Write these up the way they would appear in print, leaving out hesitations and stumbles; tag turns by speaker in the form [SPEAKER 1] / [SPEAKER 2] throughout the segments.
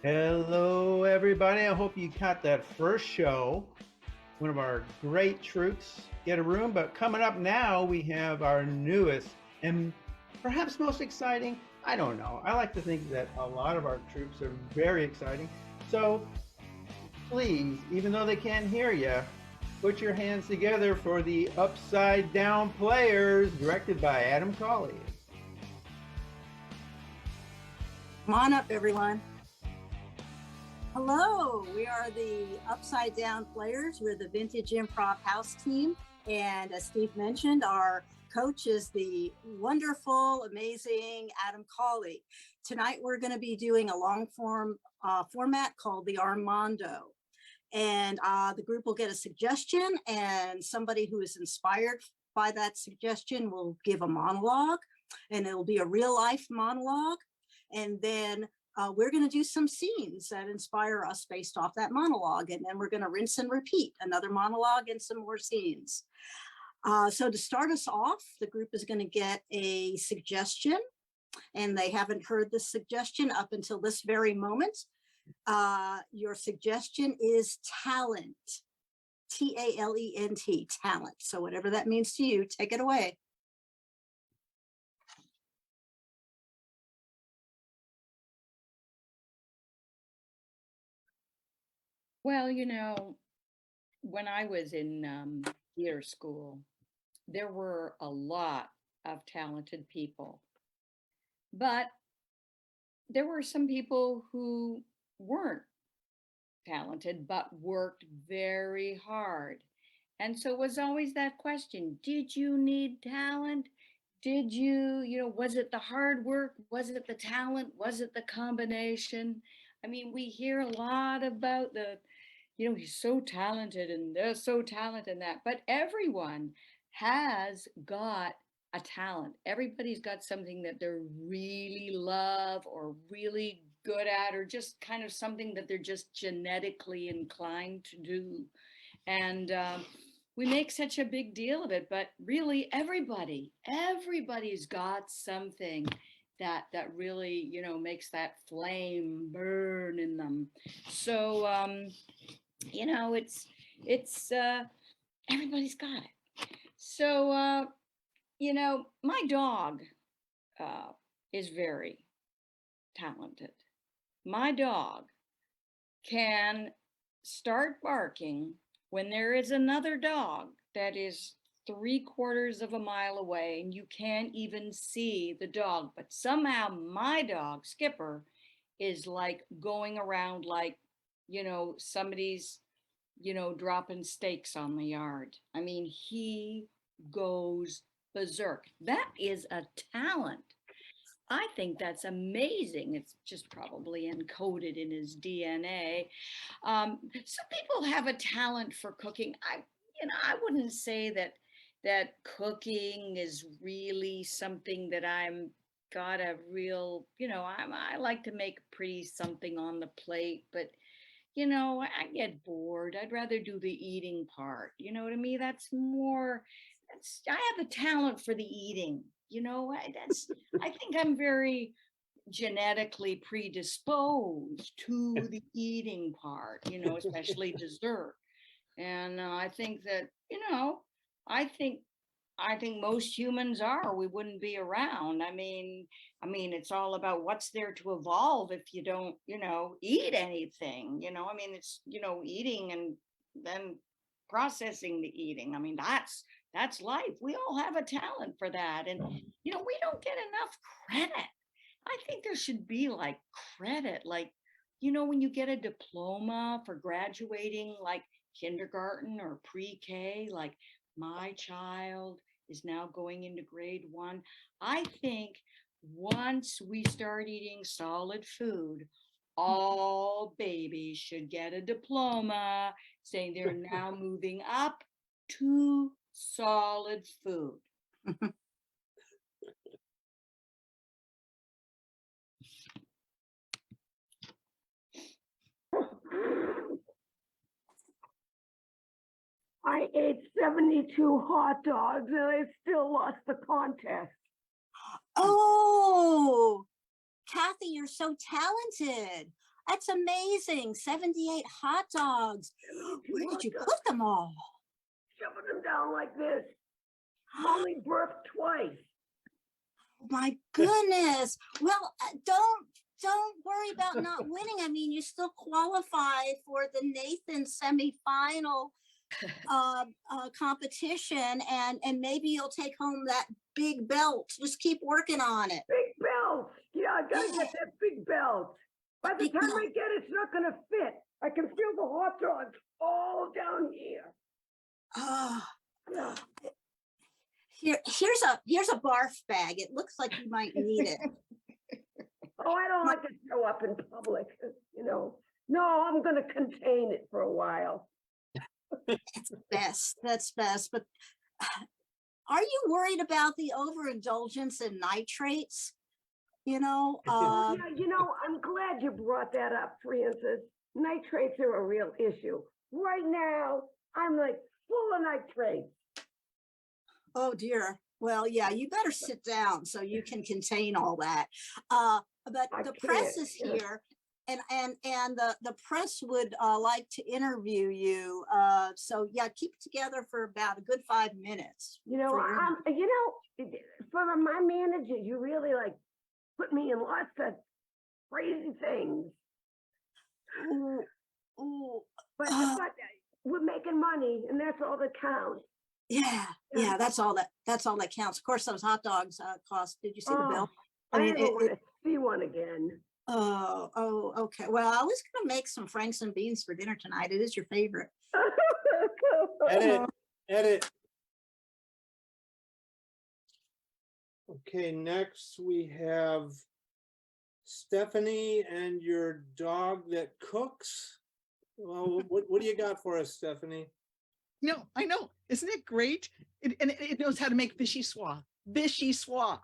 [SPEAKER 1] Hello, everybody. I hope you caught that first show. One of our great troops get a room, but coming up now, we have our newest and perhaps most exciting. I don't know. I like to think that a lot of our troops are very exciting. So please, even though they can't hear you, put your hands together for the Upside Down Players, directed by Adam Colley.
[SPEAKER 2] Come on up, everyone. Hello, we are the Upside Down Players. We're the Vintage Improv House team. And as Steve mentioned, our coach is the wonderful, amazing Adam Colley. Tonight, we're going to be doing a long form format called the Armando. And the group will get a suggestion, and somebody who is inspired by that suggestion will give a monologue, and it'll be a real life monologue. And then we're going to do some scenes that inspire us based off that monologue. And then we're going to rinse and repeat another monologue and some more scenes. So to start us off, the group is going to get a suggestion, and they haven't heard the suggestion up until this very moment. Your suggestion is talent, T-A-L-E-N-T, talent. So whatever that means to you, take it away.
[SPEAKER 3] Well, when I was in theater school, there were a lot of talented people, but there were some people who weren't talented, but worked very hard. And so it was always that question, did you need talent? Did you, was it the hard work? Was it the talent? Was it the combination? I mean, we hear a lot about he's so talented and they're so talented in that, but everyone has got a talent. Everybody's got something that they're really love or really good at, or just kind of something that they're just genetically inclined to do. And we make such a big deal of it, but really everybody's got something that really, makes that flame burn in them. So, it's everybody's got it. So, my dog is very talented. My dog can start barking when there is another dog that is 3/4 of a mile away and you can't even see the dog, but somehow my dog, Skipper, is like going around like, somebody's, dropping steaks on the yard. I mean, he goes berserk. That is a talent. I think that's amazing. It's just probably encoded in his DNA. Some people have a talent for cooking. I wouldn't say that cooking is really something that I'm got a real, I like to make pretty something on the plate, but I get bored. I'd rather do the eating part. To me, I have a talent for the eating. I think I'm very genetically predisposed to the eating part, especially dessert. And I think that, I think most humans are, we wouldn't be around. I mean, it's all about what's there to evolve if you don't, eat anything, it's, eating and then processing the eating. I mean, that's life. We all have a talent for that. And, we don't get enough credit. I think there should be like credit, like, when you get a diploma for graduating, like kindergarten or pre-K, like my child is now going into grade 1. I think once we start eating solid food, all babies should get a diploma saying they're now moving up to solid food.
[SPEAKER 4] I ate 72 hot dogs and I still lost the contest.
[SPEAKER 2] Oh, Kathy, you're so talented. That's amazing. 78 hot dogs. Where did you put them all?
[SPEAKER 4] Shoving them down like this. Only birthed twice.
[SPEAKER 2] Oh my goodness. Well, don't worry about not winning. I mean, you still qualified for the Nathan semifinal competition, and maybe you'll take home that big belt. Just keep working on it.
[SPEAKER 4] Big belt. Yeah, I gotta get that big belt. By the
[SPEAKER 2] Big
[SPEAKER 4] time
[SPEAKER 2] belt.
[SPEAKER 4] I get it, it's not gonna fit. I can feel the hot dogs all down here.
[SPEAKER 2] Oh,
[SPEAKER 4] Yeah.
[SPEAKER 2] here's a barf bag. It looks like you might need it.
[SPEAKER 4] Oh, I don't like to show up in public, you know. No, I'm gonna contain it for a while.
[SPEAKER 2] It's best. That's best. But are you worried about the overindulgence in nitrates? You know,
[SPEAKER 4] Yeah, you know, I'm glad you brought that up, Francis. Nitrates are a real issue. Right now, I'm like full of nitrates.
[SPEAKER 2] oh dear. Well, yeah, you better sit down so you can contain all that. But
[SPEAKER 4] I
[SPEAKER 2] the press
[SPEAKER 4] can't,
[SPEAKER 2] is
[SPEAKER 4] yeah.
[SPEAKER 2] here, and the press would like to interview you. So yeah, keep it together for about a good 5 minutes.
[SPEAKER 4] You know,
[SPEAKER 2] for your-
[SPEAKER 4] you know, for my manager, you really like put me in lots of crazy things.
[SPEAKER 2] Ooh, ooh,
[SPEAKER 4] But we're making money, and that's all that counts.
[SPEAKER 2] yeah, that's all that counts. Of course, those hot dogs cost. Did you see the bill?
[SPEAKER 4] I never want to see one again.
[SPEAKER 2] Oh, okay. Well, I was gonna make some Franks and beans for dinner tonight. It is your favorite.
[SPEAKER 5] Edit. Okay, next we have Stephanie and your dog that cooks. Well, what do you got for us, Stephanie?
[SPEAKER 6] No, I know. Isn't it great? It knows how to make fishy swa. Fishy swa.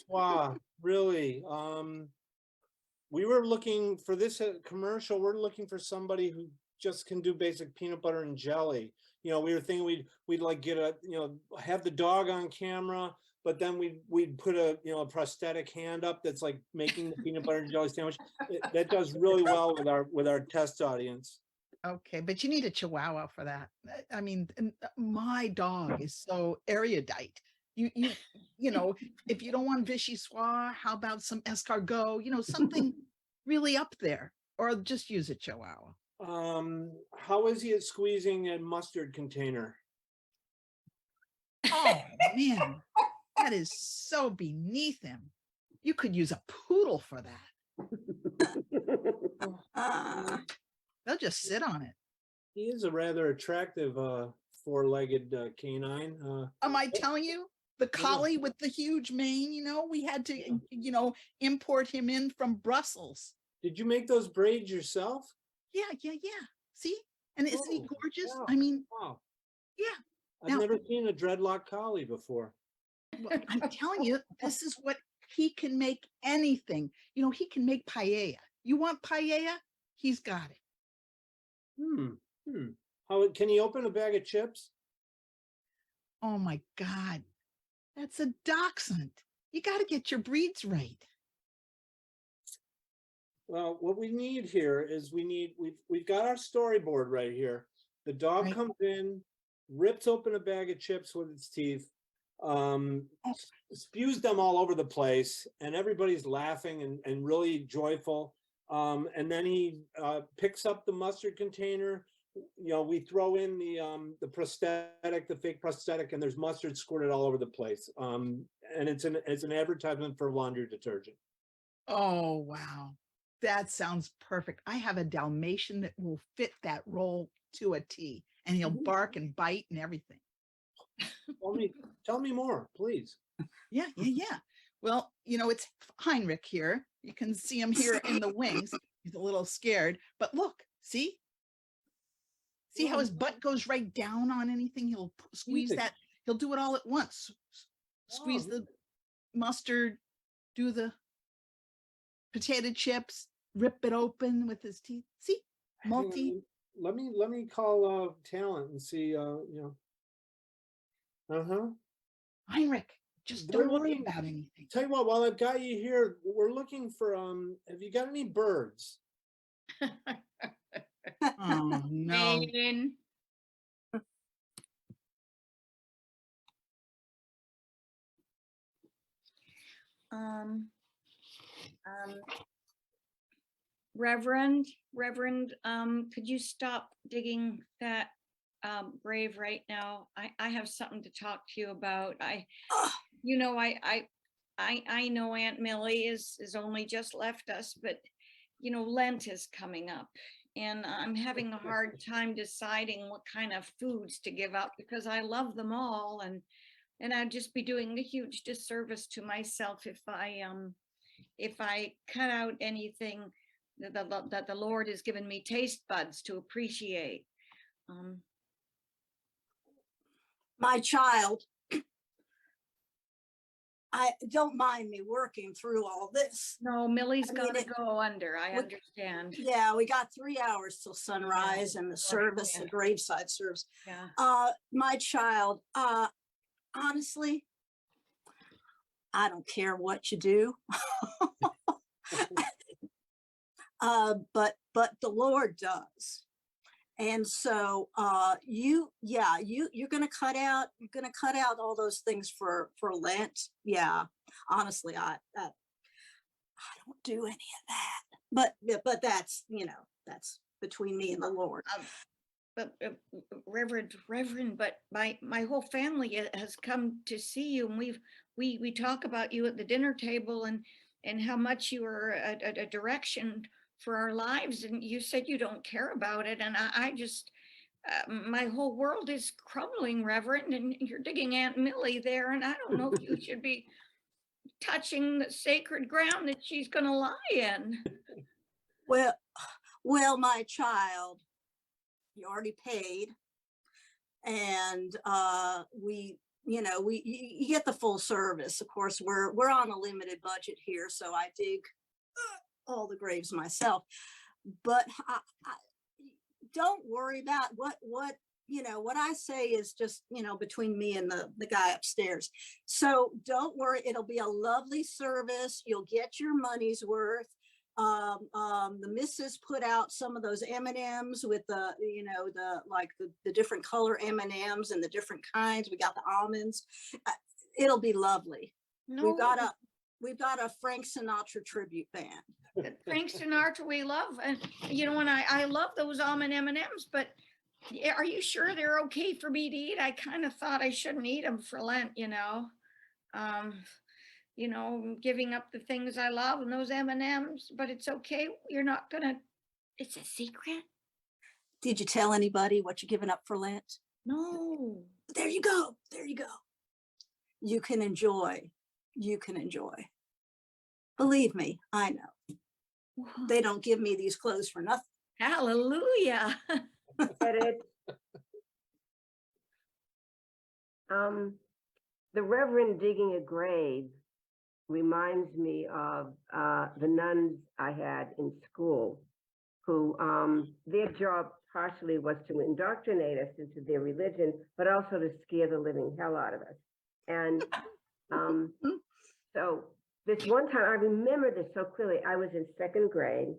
[SPEAKER 5] Wow, really? We were looking for this commercial. We're looking for somebody who just can do basic peanut butter and jelly. You know, we were thinking we'd like get a, you know, have the dog on camera, but then we'd put a, you know, a prosthetic hand up that's like making the peanut butter and jelly sandwich. That does really well with our test audience.
[SPEAKER 6] Okay, but you need a chihuahua for that. I mean, my dog is so erudite. You know, if you don't want vichyssoise, how about some escargot? You know, something really up there, or just use a chihuahua.
[SPEAKER 5] How is he at squeezing a mustard container?
[SPEAKER 6] Oh man, that is so beneath him. You could use a poodle for that. They'll just sit on it.
[SPEAKER 5] He is a rather attractive four-legged canine.
[SPEAKER 6] Am I telling you? The collie with the huge mane, you know, we had to, you know, import him in from Brussels.
[SPEAKER 5] Did you make those braids yourself?
[SPEAKER 6] Yeah. See? And isn't he
[SPEAKER 5] Oh,
[SPEAKER 6] gorgeous?
[SPEAKER 5] wow.
[SPEAKER 6] I mean,
[SPEAKER 5] Wow.
[SPEAKER 6] yeah.
[SPEAKER 5] I've
[SPEAKER 6] Now-
[SPEAKER 5] never seen a dreadlock collie before.
[SPEAKER 6] Well, I'm telling you, this is what he can make anything. You know, he can make paella. You want paella? He's got it.
[SPEAKER 5] How can he open a bag of chips?
[SPEAKER 6] Oh my God. That's a dachshund. You got to get your breeds right.
[SPEAKER 5] Well, what we need here is we've got our storyboard right here. The dog
[SPEAKER 6] Right.
[SPEAKER 5] comes in, rips open a bag of chips with its teeth, spews them all over the place, and everybody's laughing and really joyful. And then he picks up the mustard container. You know, we throw in the prosthetic, the fake prosthetic, and there's mustard squirted all over the place. And it's an advertisement for laundry detergent.
[SPEAKER 6] Oh, wow. That sounds perfect. I have a Dalmatian that will fit that role to a T, and he'll bark and bite and everything.
[SPEAKER 5] Tell me more, please.
[SPEAKER 6] Yeah. Well, you know, it's Heinrich here. You can see him here in the wings. He's a little scared, but look, see? See how his butt goes right down on anything? He'll squeeze that. He'll do it all at once. Squeeze the mustard, do the potato chips, rip it open with his teeth. See? Multi.
[SPEAKER 5] Let me call talent and see, you know.
[SPEAKER 6] Heinrich, just don't worry about anything.
[SPEAKER 5] Tell you what, while I've got you here, we're looking for have you got any birds?
[SPEAKER 6] Oh, no.
[SPEAKER 3] Megan. Um, um, Reverend, could you stop digging that grave right now? I have something to talk to you about. You know, I know Aunt Millie is only just left us, but you know, Lent is coming up and I'm having a hard time deciding what kind of foods to give up because I love them all and I'd just be doing a huge disservice to myself if I cut out anything that the Lord has given me taste buds to appreciate.
[SPEAKER 2] My child, I don't mind me working through all this.
[SPEAKER 3] No, Millie's
[SPEAKER 2] I mean,
[SPEAKER 3] gonna go under. I
[SPEAKER 2] we-
[SPEAKER 3] understand.
[SPEAKER 2] Yeah, we got 3 hours till sunrise and the service,
[SPEAKER 3] yeah.
[SPEAKER 2] the graveside service.
[SPEAKER 3] Yeah.
[SPEAKER 2] My child, honestly, I don't care what you do. But the Lord does. And so you're gonna cut out all those things for Lent. Yeah, honestly, I don't do any of that. But that's, you know, that's between me and the Lord.
[SPEAKER 3] But Reverend, but my whole family has come to see you, and we talk about you at the dinner table and how much you are a direction for our lives, and you said you don't care about it, and I just my whole world is crumbling, Reverend, and you're digging Aunt Millie there, and I don't know if you should be touching the sacred ground that she's gonna lie in.
[SPEAKER 2] Well, my child, you already paid, and you get the full service. Of course, we're on a limited budget here, so I dig all the graves myself. But I don't worry about what I say is just, between me and the guy upstairs. So don't worry, it'll be a lovely service. You'll get your money's worth. The missus put out some of those M&Ms with the different color M&Ms and the different kinds. We got the almonds. It'll be lovely.
[SPEAKER 3] No,
[SPEAKER 2] We've got a Frank Sinatra tribute band.
[SPEAKER 3] Frank Sinatra we love, and and I love those almond M&Ms, but are you sure they're okay for me to eat? I kind of thought I shouldn't eat them for Lent, giving up the things I love and those M&Ms, but it's okay. You're not gonna, it's a secret.
[SPEAKER 2] Did you tell anybody what you're giving up for Lent?
[SPEAKER 3] No.
[SPEAKER 2] There you go. You can enjoy. Believe me, I know. They don't give me these clothes for nothing.
[SPEAKER 3] Hallelujah.
[SPEAKER 4] Get it? The Reverend digging a grave reminds me of the nuns I had in school, who their job partially was to indoctrinate us into their religion, but also to scare the living hell out of us. And so this one time, I remember this so clearly. I was in second grade,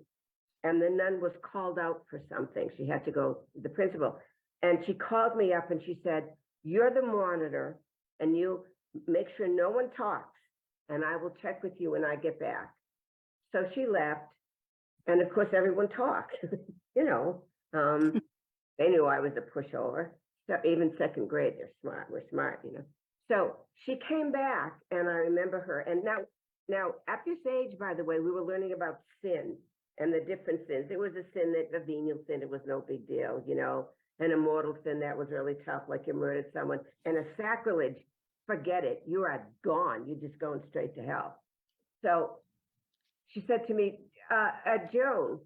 [SPEAKER 4] and the nun was called out for something. She had to go, the principal, and she called me up and she said, "You're the monitor, and you make sure no one talks, and I will check with you when I get back." So she left, and of course everyone talked. They knew I was a pushover. So even second grade, we're smart. So she came back, and I remember her. And now at this age, by the way, we were learning about sin and the different sins. It was a sin, that a venial sin, it was no big deal, and a mortal sin that was really tough, like you murdered someone, and a sacrilege, forget it, you are gone, you're just going straight to hell. So she said to me, "Joan,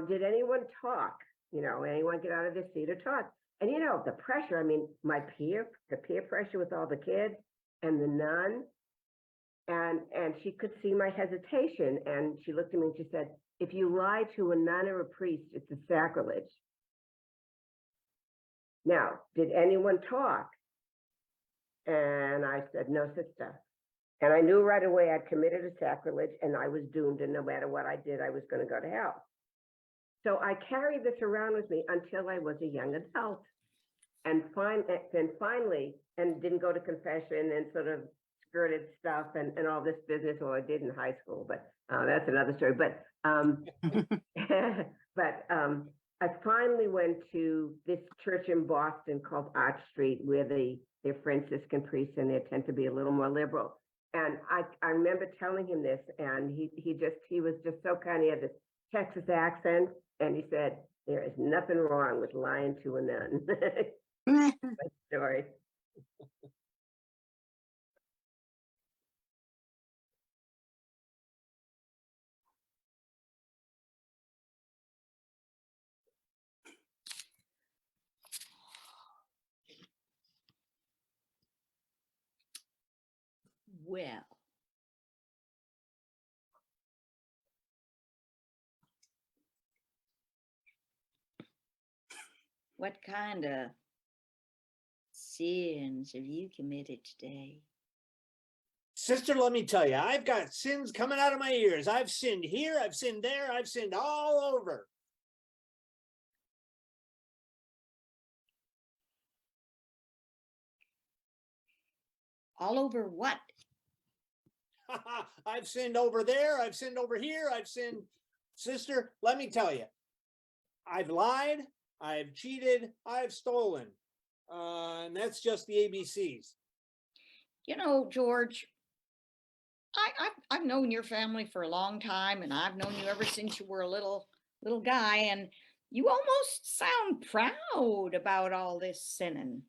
[SPEAKER 4] did anyone talk? Anyone get out of their seat or talk?" And the pressure, the peer pressure with all the kids and the nun, and she could see my hesitation, and she looked at me and she said, "If you lie to a nun or a priest, it's a sacrilege." Now, did anyone talk? And I said, "No, sister." And I knew right away I'd committed a sacrilege and I was doomed, and no matter what I did, I was going to go to hell. So I carried this around with me until I was a young adult. And then finally, and didn't go to confession and sort of skirted stuff and all this business. Well, I did in high school, but that's another story. But I finally went to this church in Boston called Arch Street, where they're Franciscan priests and they tend to be a little more liberal. And I remember telling him this, and he was just so kind. He had this Texas accent, and he said, "There is nothing wrong with lying to a nun." My story.
[SPEAKER 3] Well, what kind of sins have you committed today?
[SPEAKER 5] Sister, let me tell you, I've got sins coming out of my ears. I've sinned here, I've sinned there, I've sinned all over.
[SPEAKER 3] All over what?
[SPEAKER 5] I've sinned over there, I've sinned over here, I've sinned. Sister, let me tell you, I've lied, I've cheated, I've stolen. And that's just the ABCs.
[SPEAKER 3] You know, George, I've known your family for a long time, and I've known you ever since you were a little guy, and you almost sound proud about all this sinning.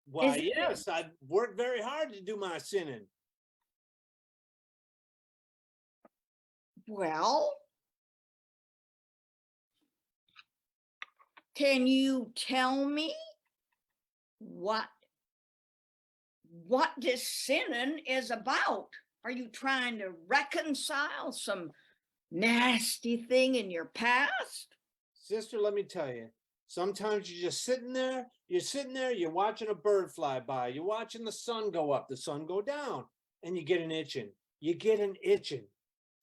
[SPEAKER 5] Why,
[SPEAKER 3] Is it-
[SPEAKER 5] yes, I've worked very hard to do my sinning.
[SPEAKER 3] Well, can you tell me what this sinning is about? Are you trying to reconcile some nasty thing in your past?
[SPEAKER 5] Sister, let me tell you, sometimes you're just sitting there, you're watching a bird fly by, you're watching the sun go up, the sun go down, and you get an itching. You get an itching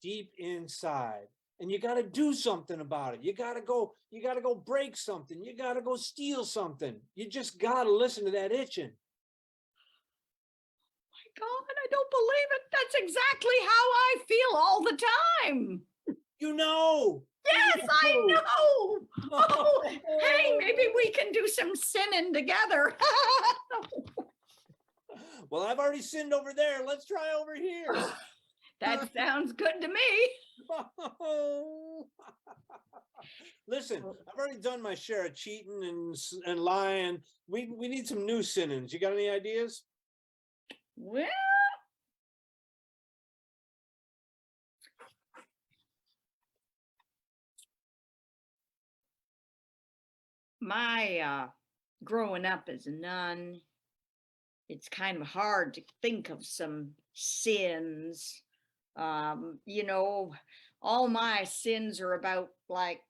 [SPEAKER 5] deep inside, and you got to do something about it. You got to go break something. You got to go steal something. You just got to listen to that itching.
[SPEAKER 3] My God, I don't believe it. That's exactly how I feel all the time.
[SPEAKER 5] You know.
[SPEAKER 3] Yes, I know. Oh, hey, maybe we can do some sinning together.
[SPEAKER 5] Well, I've already sinned over there. Let's try over here.
[SPEAKER 3] That sounds good to me.
[SPEAKER 5] Listen, I've already done my share of cheating and lying. We need some new sinnings. You got any ideas?
[SPEAKER 3] Well, my growing up as a nun, it's kind of hard to think of some sins. You know, all my sins are about like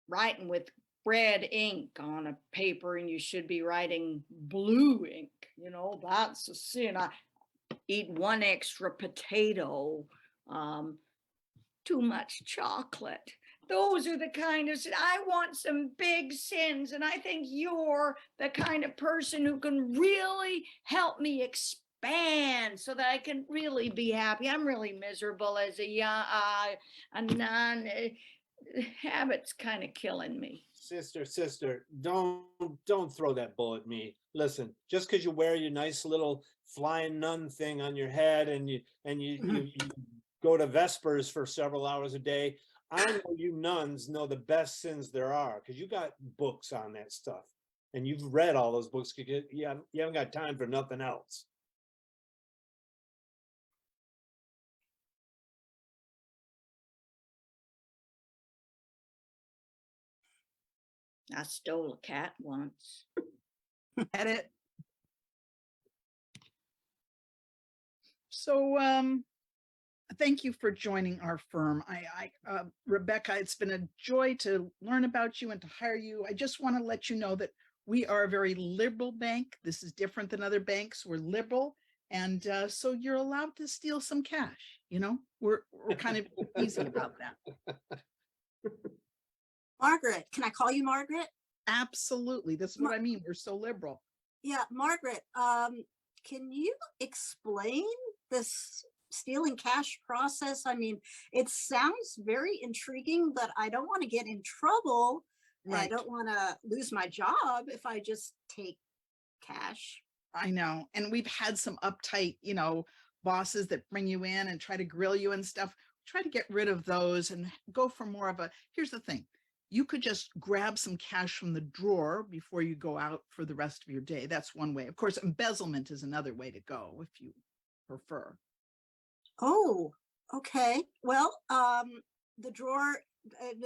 [SPEAKER 3] writing with red ink on a paper, and you should be writing blue ink. You know, that's a sin. I eat one extra potato, too much chocolate. Those are the kind of sins. I want some big sins, and I think you're the kind of person who can really help me expand so that I can really be happy. I'm really miserable as a young a nun. Habit's kind of killing me.
[SPEAKER 5] Sister, don't throw that bull at me. Listen, just because you wear your nice little flying nun thing on your head and you go to Vespers for several hours a day, I know you nuns know the best sins there are because you got books on that stuff and you've read all those books. You haven't got time for nothing else.
[SPEAKER 3] I stole a cat once.
[SPEAKER 6] Edit. So, thank you for joining our firm. Rebecca, it's been a joy to learn about you and to hire you. I just want to let you know that we are a very liberal bank. This is different than other banks. We're liberal, And so you're allowed to steal some cash, you know, we're kind of easy about that.
[SPEAKER 2] Margaret, can I call you Margaret?
[SPEAKER 6] Absolutely. This is what I mean. We're so liberal.
[SPEAKER 2] Yeah, Margaret, can you explain this stealing cash process? I mean, it sounds very intriguing, but I don't want to get in trouble. And I
[SPEAKER 6] Right.
[SPEAKER 2] don't want to lose my job if I just take cash.
[SPEAKER 6] I know. And we've had some uptight, you know, bosses that bring you in and try to grill you and stuff. Try to get rid of those and go for more of a, here's the thing. You could just grab some cash from the drawer before you go out for the rest of your day. That's one way. Of course, embezzlement is another way to go if you prefer.
[SPEAKER 2] Oh, okay. Well, the drawer,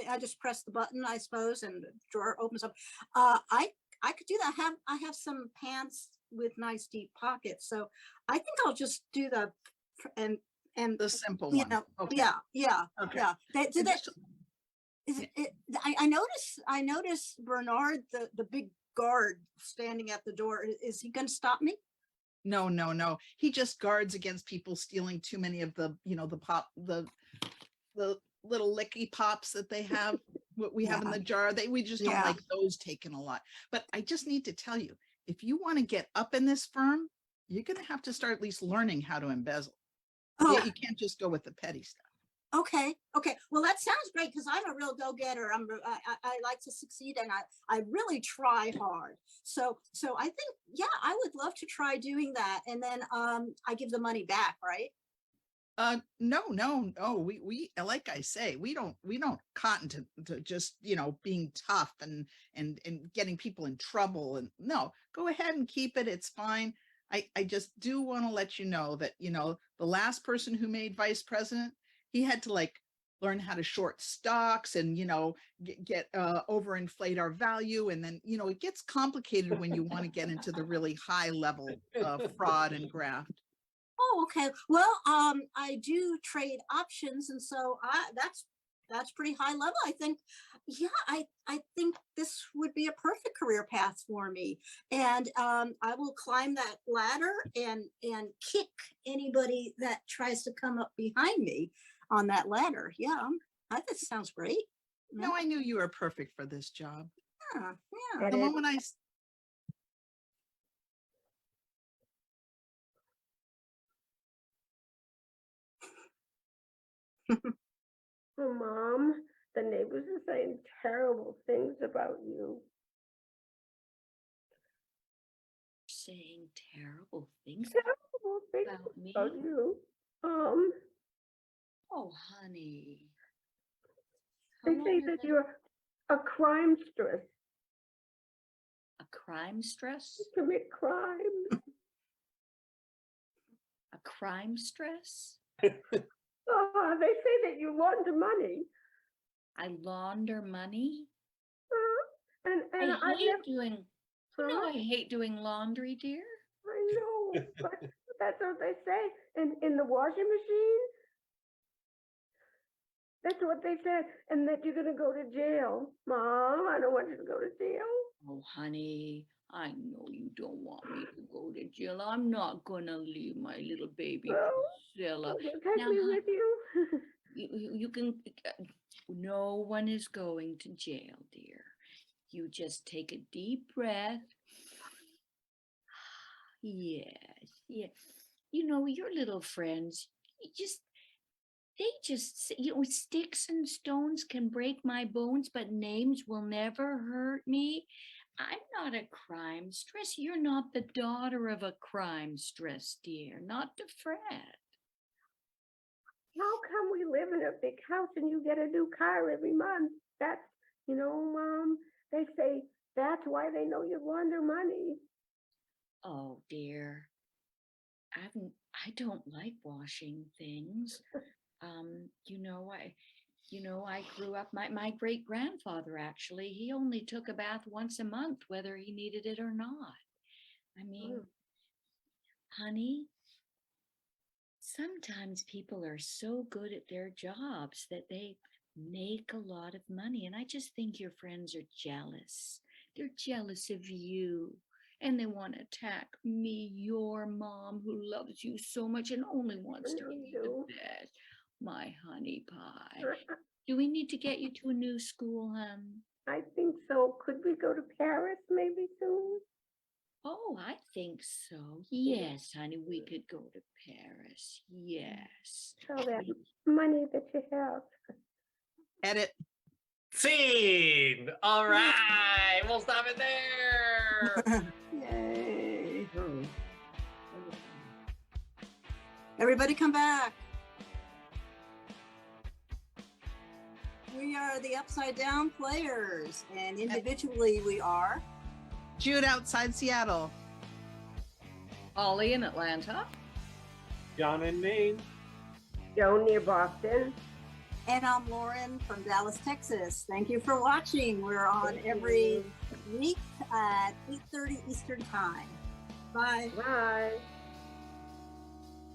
[SPEAKER 2] I just press the button, I suppose, and the drawer opens up. I could do that. I have some pants with nice deep pockets, so I think I'll just do the and
[SPEAKER 6] The simple
[SPEAKER 2] you
[SPEAKER 6] one.
[SPEAKER 2] know,
[SPEAKER 6] Okay.
[SPEAKER 2] yeah.
[SPEAKER 6] Okay.
[SPEAKER 2] They, do
[SPEAKER 6] And
[SPEAKER 2] that.
[SPEAKER 6] just-
[SPEAKER 2] Is it? I noticed Bernard, the big guard standing at the door. Is he going to stop me?
[SPEAKER 6] No, no, no. He just guards against people stealing too many of the, you know, the little licky pops that they have, what we have in the jar. We just don't
[SPEAKER 2] Yeah.
[SPEAKER 6] like those taken a lot. But I just need to tell you, if you want to get up in this firm, you're going to have to start at least learning how to embezzle.
[SPEAKER 2] Oh,
[SPEAKER 6] You can't just go with the petty stuff.
[SPEAKER 2] okay. Well, that sounds great because I'm a real go-getter. I like to succeed, and I really try hard. So I think, yeah, I would love to try doing that, and then I give the money back, right?
[SPEAKER 6] No. We like I say, we don't cotton to just, you know, being tough and getting people in trouble. And no, go ahead and keep it. It's fine. I just do want to let you know that, you know, the last person who made vice president, he had to like learn how to short stocks and, you know, get overinflate our value. And then, you know, it gets complicated when you want to get into the really high level fraud and graft.
[SPEAKER 2] Oh, okay. Well, I do trade options, and so that's pretty high level. I think, yeah, I think this would be a perfect career path for me. And I will climb that ladder and kick anybody that tries to come up behind me on that ladder. Yeah, I think it sounds great.
[SPEAKER 6] No, I knew you were perfect for this job.
[SPEAKER 2] Yeah.
[SPEAKER 6] The moment I
[SPEAKER 4] Oh, Mom, the neighbors are saying terrible things about you.
[SPEAKER 3] Saying terrible things
[SPEAKER 4] Terrible things
[SPEAKER 3] about me.
[SPEAKER 4] about you.
[SPEAKER 3] Oh, honey.
[SPEAKER 4] They
[SPEAKER 3] How
[SPEAKER 4] say
[SPEAKER 3] long
[SPEAKER 4] that
[SPEAKER 3] have I-
[SPEAKER 4] you're a crimestress.
[SPEAKER 3] a crime stress?
[SPEAKER 4] You commit crime.
[SPEAKER 3] A crime stress?
[SPEAKER 4] Oh, they say that you launder money.
[SPEAKER 3] I launder money?
[SPEAKER 4] And
[SPEAKER 3] I
[SPEAKER 4] I've
[SPEAKER 3] hate
[SPEAKER 4] never,
[SPEAKER 3] doing, you know, I hate doing laundry, dear.
[SPEAKER 4] I know, but that's what they say. And in the washing machine, that's what they said. And that you're gonna go to jail. Mom, I don't want you to go to jail.
[SPEAKER 3] Oh, honey, I know you don't want me to go to jail. I'm not gonna leave my little baby
[SPEAKER 4] Well,
[SPEAKER 3] Priscilla.
[SPEAKER 4] take
[SPEAKER 3] Now,
[SPEAKER 4] me with you.
[SPEAKER 3] You can, no one is going to jail, dear. You just take a deep breath. Yes, yes. You know, your little friends, they just, you know, sticks and stones can break my bones, but names will never hurt me. I'm not a crime stress. You're not the daughter of a crime stress, dear. Not to fret.
[SPEAKER 4] How come we live in a big house and you get a new car every month? That's, Mom, they say that's why they know you launder money.
[SPEAKER 3] Oh, dear. I don't like washing things. I grew up, my great grandfather, actually, he only took a bath once a month, whether he needed it or not. I mean, honey, sometimes people are so good at their jobs that they make a lot of money. And I just think your friends are jealous. They're jealous of you. and they want to attack me, your mom, who loves you so much and only wants to give you the best. My honey pie. Do we need to get you to a new school, hon?
[SPEAKER 4] I think so. Could we go to Paris maybe soon?
[SPEAKER 3] Oh, I think so. Yes, honey, we could go to Paris. Yes.
[SPEAKER 4] All that money that you have.
[SPEAKER 6] Edit.
[SPEAKER 7] Scene. All right, we'll stop it there.
[SPEAKER 1] Yay.
[SPEAKER 2] Everybody come back. We are the Upside Down Players, and individually we are
[SPEAKER 6] Jude outside Seattle.
[SPEAKER 3] Ollie in Atlanta.
[SPEAKER 5] John in Maine.
[SPEAKER 4] Joan near Boston.
[SPEAKER 2] And I'm Lauren from Dallas, Texas. Thank you for watching. We're on every week at 8:30 Eastern Time. Bye.
[SPEAKER 4] Bye.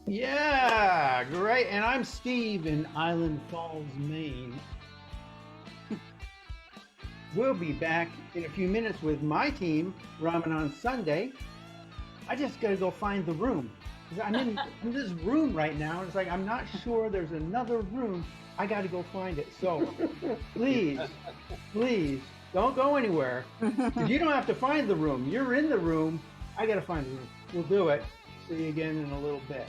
[SPEAKER 1] Yeah, great. And I'm Steve in Island Falls, Maine. We'll be back in a few minutes with my team, Ramen on Sunday. I just got to go find the room. 'Cause I'm in this room right now. It's like, I'm not sure there's another room. I got to go find it. So please, don't go anywhere. 'Cause you don't have to find the room. You're in the room. I got to find the room. We'll do it. See you again in a little bit.